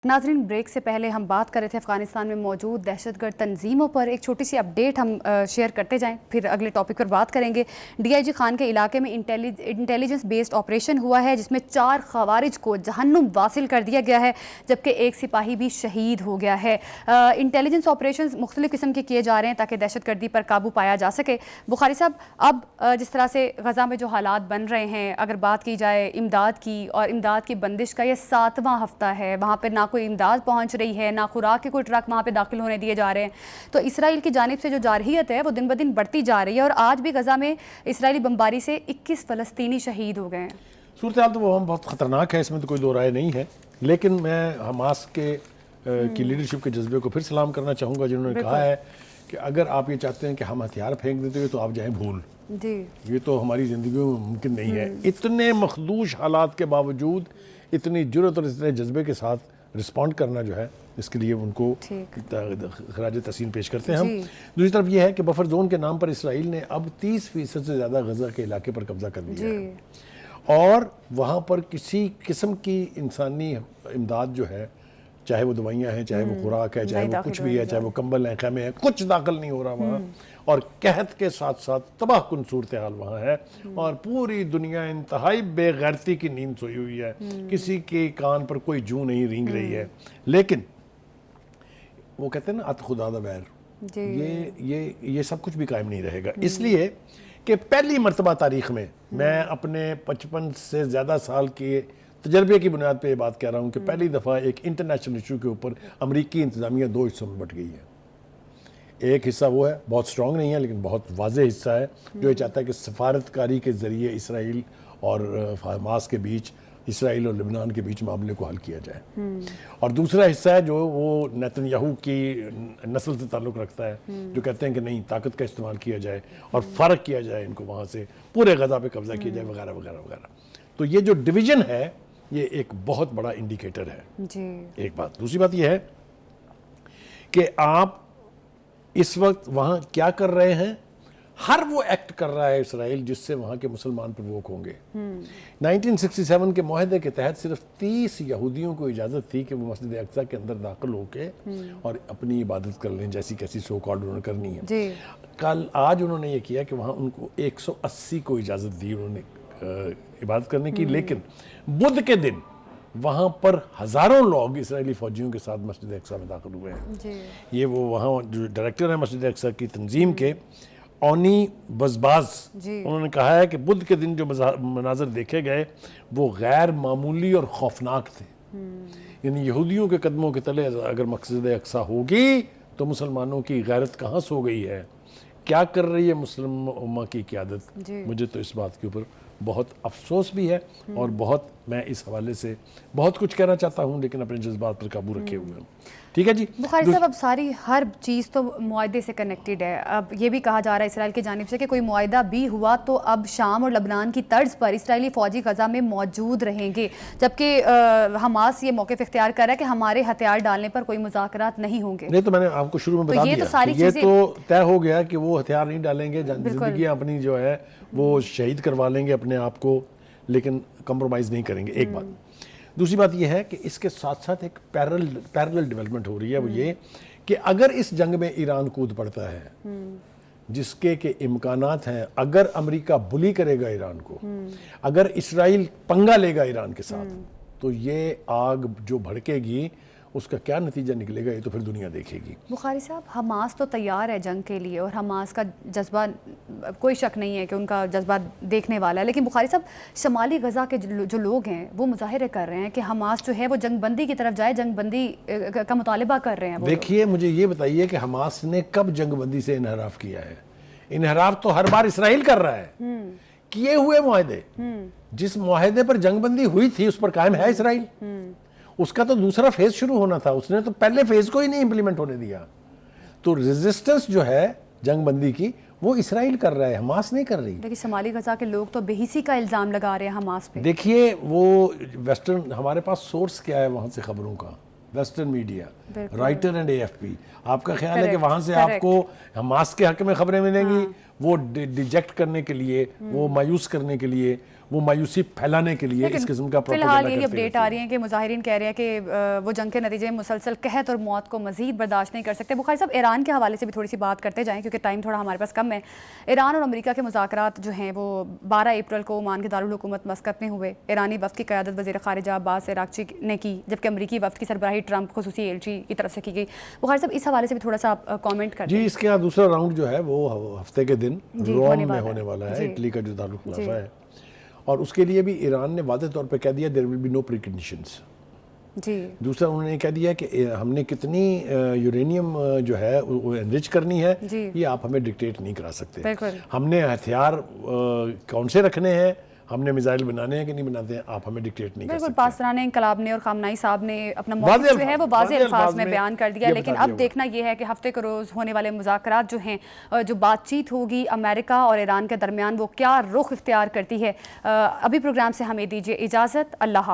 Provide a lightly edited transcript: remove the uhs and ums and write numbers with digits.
ناظرین، بریک سے پہلے ہم بات کر رہے تھے افغانستان میں موجود دہشت گرد تنظیموں پر. ایک چھوٹی سی اپڈیٹ ہم شیئر کرتے جائیں، پھر اگلے ٹاپک پر بات کریں گے. ڈی آئی جی خان کے علاقے میں انٹیلیجنس بیسڈ آپریشن ہوا ہے، جس میں 4 خوارج کو جہنم واصل کر دیا گیا ہے، جبکہ ایک سپاہی بھی شہید ہو گیا ہے. انٹیلیجنس آپریشنز مختلف قسم کے کیے جا رہے ہیں تاکہ دہشت گردی پر قابو پایا جا سکے. بخاری صاحب، اب جس طرح سے غزہ میں جو حالات بن رہے ہیں، اگر بات کی جائے امداد کی، اور امداد کی بندش کا یہ 7واں ہفتہ ہے، وہاں پہ نہ کوئی امداد پہنچ رہی ہے، نہ خوراک کے کوئی ٹرک وہاں پہ داخل ہونے دیے جا رہے ہیں. تو اسرائیل کی جانب سے جو جارحیت ہے وہ دن بدن بڑھتی جا رہی ہے، اور آج بھی غزہ میں اسرائیلی بمباری سے 21 فلسطینی شہید ہو گئے ہیں. صورتحال تو وہ بہت خطرناک ہے، اس میں تو کوئی دو رائے نہیں ہے. لیکن میں حماس کی لیڈرشپ کے جذبے کو پھر سلام کرنا چاہوں گا، جنہوں نے کہا ہے کہ اگر آپ یہ چاہتے ہیں کہ ہم ہتھیار پھینک دیتے ہوئے تو آپ جائیں بھول. یہ تو ہماری زندگیوں میں ممکن نہیں ہے. اتنے مخدوش حالات کے باوجود اتنی جرأت اور اتنے جذبے کے ساتھ رسپونڈ کرنا جو ہے، اس کے لیے ان کو خراج تحسین پیش کرتے ہیں ہم. دوسری طرف یہ ہے کہ بفر زون کے نام پر اسرائیل نے اب 30% سے زیادہ غزہ کے علاقے پر قبضہ کر لیا ہے، اور وہاں پر کسی قسم کی انسانی امداد جو ہے، چاہے وہ دوائیاں ہیں، چاہے وہ خوراک ہے، چاہے وہ کچھ بھی ہے، چاہے وہ کمبل ہیں، خیمے ہیں، کچھ داخل نہیں ہو رہا وہاں. اور قحط کے ساتھ ساتھ تباہ کن صورتحال وہاں ہے، اور پوری دنیا انتہائی بے غیرتی کی نیند سوئی ہوئی ہے. کسی کے کان پر کوئی جوں نہیں رینگ رہی ہے. لیکن وہ کہتے ہیں نا، ات خدا دا بیر، یہ سب کچھ بھی قائم نہیں رہے گا. اس لیے کہ پہلی مرتبہ تاریخ میں اپنے 55 سے زیادہ سال کے تجربے کی بنیاد پہ یہ بات کہہ رہا ہوں کہ پہلی دفعہ ایک انٹرنیشنل ایشو کے اوپر امریکی انتظامیہ 2 حصوں میں بٹ گئی ہے. ایک حصہ وہ ہے، بہت سٹرونگ نہیں ہے لیکن بہت واضح حصہ ہے، جو یہ چاہتا ہے کہ سفارتکاری کے ذریعے اسرائیل اور حماس کے بیچ، اسرائیل اور لبنان کے بیچ معاملے کو حل کیا جائے. اور دوسرا حصہ ہے جو وہ نیتن یاہو کی نسل سے تعلق رکھتا ہے، جو کہتے ہیں کہ نہیں، طاقت کا استعمال کیا جائے اور فرق کیا جائے ان کو، وہاں سے پورے غزہ پہ قبضہ کیا جائے، وغیرہ وغیرہ وغیرہ. تو یہ جو ڈویژن ہے، یہ ایک بہت بڑا انڈیکیٹر ہے. ایک بات. دوسری بات یہ ہے کہ آپ اس وقت وہاں کیا کر رہے ہیں. ہر وہ ایکٹ کر رہا ہے اسرائیل جس سے وہاں کے مسلمان پرووک ہوں گے. 1967 کے معاہدے کے تحت صرف 30 یہودیوں کو اجازت تھی کہ وہ مسجد اقصی کے اندر داخل ہو کے اور اپنی عبادت کر لیں، جیسی کیسی سو کالڈ انہوں نے کرنی ہے. آج انہوں نے یہ کیا کہ وہاں ان کو 180 کو اجازت دی انہوں نے عبادت کرنے کی. لیکن بدھ کے دن وہاں پر ہزاروں لوگ اسرائیلی فوجیوں کے ساتھ مسجد اقصی میں داخل ہوئے ہیں. یہ وہ وہاں جو ڈائریکٹر ہیں مسجد اقصی کی تنظیم کے، اونی بزباز، انہوں نے کہا ہے کہ بدھ کے دن جو مناظر دیکھے گئے وہ غیر معمولی اور خوفناک تھے. یعنی یہودیوں کے قدموں کے تلے اگر مسجد اقصی ہوگی تو مسلمانوں کی غیرت کہاں سو گئی ہے، کیا کر رہی ہے مسلم امہ کی قیادت. مجھے تو اس بات کے اوپر بہت افسوس بھی ہے، اور بہت میں اس حوالے سے بہت کچھ کہنا چاہتا ہوں، لیکن اپنے جذبات پر قابو رکھے ہوئے ہوں. ٹھیک ہے جی بخاری صاحب، اب ساری ہر چیز تو معاہدے سے کنیکٹڈ ہے. اب یہ بھی کہا جا رہا ہے اسرائیل کی جانب سے کہ کوئی معاہدہ بھی ہوا تو اب شام اور لبنان کی طرز پر اسرائیلی فوجی غزہ میں موجود رہیں گے، جبکہ حماس یہ موقف اختیار کر رہا ہے کہ ہمارے ہتھیار ڈالنے پر کوئی مذاکرات نہیں ہوں گے. نہیں تو میں نے آپ کو شروع میں بتا دیا کہ یہ تو طے ہو گیا کہ وہ ہتھیار نہیں ڈالیں گے، زندگیاں اپنی جو ہے وہ شہید کروا لیں گے اپنے آپ کو، لیکن کمپرومائز نہیں کریں گے. ایک بات. دوسری بات یہ ہے کہ اس کے ساتھ ساتھ ایک پیرلل ڈیولپمنٹ ہو رہی ہے، وہ یہ کہ اگر اس جنگ میں ایران کود پڑتا ہے، جس کے امکانات ہیں، اگر امریکہ بلی کرے گا ایران کو، اگر اسرائیل پنگا لے گا ایران کے ساتھ، تو یہ آگ جو بھڑکے گی اس کا کیا نتیجہ نکلے گا، یہ تو پھر دنیا دیکھے گی. بخاری صاحب، حماس تو تیار ہے جنگ کے لیے، اور حماس کا جذبہ کوئی شک نہیں ہے کہ ان کا جذبہ دیکھنے والا ہے. لیکن بخاری صاحب، شمالی غزہ کے جو لوگ ہیں وہ مظاہرے کر رہے ہیں کہ حماس جو ہے وہ جنگ بندی کی طرف جائے، جنگ بندی کا مطالبہ کر رہے ہیں. دیکھیے، مجھے یہ بتائیے کہ حماس نے کب جنگ بندی سے انحراف کیا ہے؟ انحراف تو ہر بار اسرائیل کر رہا ہے. کیے ہوئے معاہدے، جس معاہدے پر جنگ بندی ہوئی تھی اس پر قائم ہے اسرائیل. اس کا تو دوسرا فیز شروع ہونا تھا، اس نے تو پہلے فیز کو ہی نہیں امپلیمنٹ ہونے دیا. تو ریزسٹنس جو ہے جنگ بندی کی وہ اسرائیل کر رہا ہے، حماس نہیں کر رہی. لیکن شمالی غزہ کے لوگ تو بے حسی کا الزام لگا رہے ہیں حماس پہ. دیکھیے، وہ ویسٹرن، ہمارے پاس سورس کیا ہے وہاں سے خبروں کا، western media, writer and AFP. آپ کا خیال ہے کہ وہاں سے آپ کو حماس کے حق میں خبریں ملیں گی؟ وہ ڈیجیکٹ کرنے کے لیے، وہ مایوس کرنے کے لیے، وہ مایوسی پھیلانے کے لیے اس قسم کا فی الحال پروپیگنڈا یہ کرتے اپڈیٹ آ رہی ہے کہ مظاہرین کہہ رہے ہیں کہ وہ جنگ کے نتیجے میں مسلسل قحط اور موت کو مزید برداشت نہیں کر سکتے. بخاری صاحب ایران کے حوالے سے بھی تھوڑی سی بات کرتے جائیں کیونکہ ٹائم تھوڑا ہمارے پاس کم ہے. ایران اور امریکہ کے مذاکرات جو ہیں وہ 12 اپریل کو عمان کے دارالحکومت مسقط میں ہوئے. ایرانی وفد کی قیادت وزیر خارجہ عباس عراقچی نے کی جبکہ امریکی وفد کی سربراہی ٹرمپ خصوصی ایلچی کی طرف سے کی گئی. بخاری صاحب اس حوالے سے بھی تھوڑا سا آپ کامنٹ کر دیں. جی اس کے بعد دوسرا راؤنڈ جو ہے وہ ہفتے کے دن روم میں ہونے والا ہے, جی. اٹلی کا جو دارالخلافہ ہے, اور اس کے لیے بھی ایران نے واضح طور پہ کہہ دیا دیر will be know pre conditions. جی دوسرا انہوں نے کہہ دیا کہ ہم نے کتنی یورینیم جو ہے وہ انرچ کرنی ہے, جی. یہ آپ ہمیں ڈکٹیٹ نہیں کرا سکتے. بالکل. ہم نے ہتھیار کون سے رکھنے ہیں, ہم نے میزائل بنانے ہیں کہ نہیں بناتے ہیں, آپ ہمیں ڈکٹیٹ نہیں کر بالکل. سکتے. پاسداران انقلاب نے اور خامنائی صاحب نے اپنا موقف جو ہے وہ واضح الفاظ میں بیان کر دیا. لیکن اب دیکھنا یہ ہے کہ ہفتے کے روز ہونے والے مذاکرات جو ہیں, جو بات چیت ہوگی امریکہ اور ایران کے درمیان, وہ کیا رخ اختیار کرتی ہے. ابھی پروگرام سے ہمیں دیجیے اجازت. اللہ حافظ.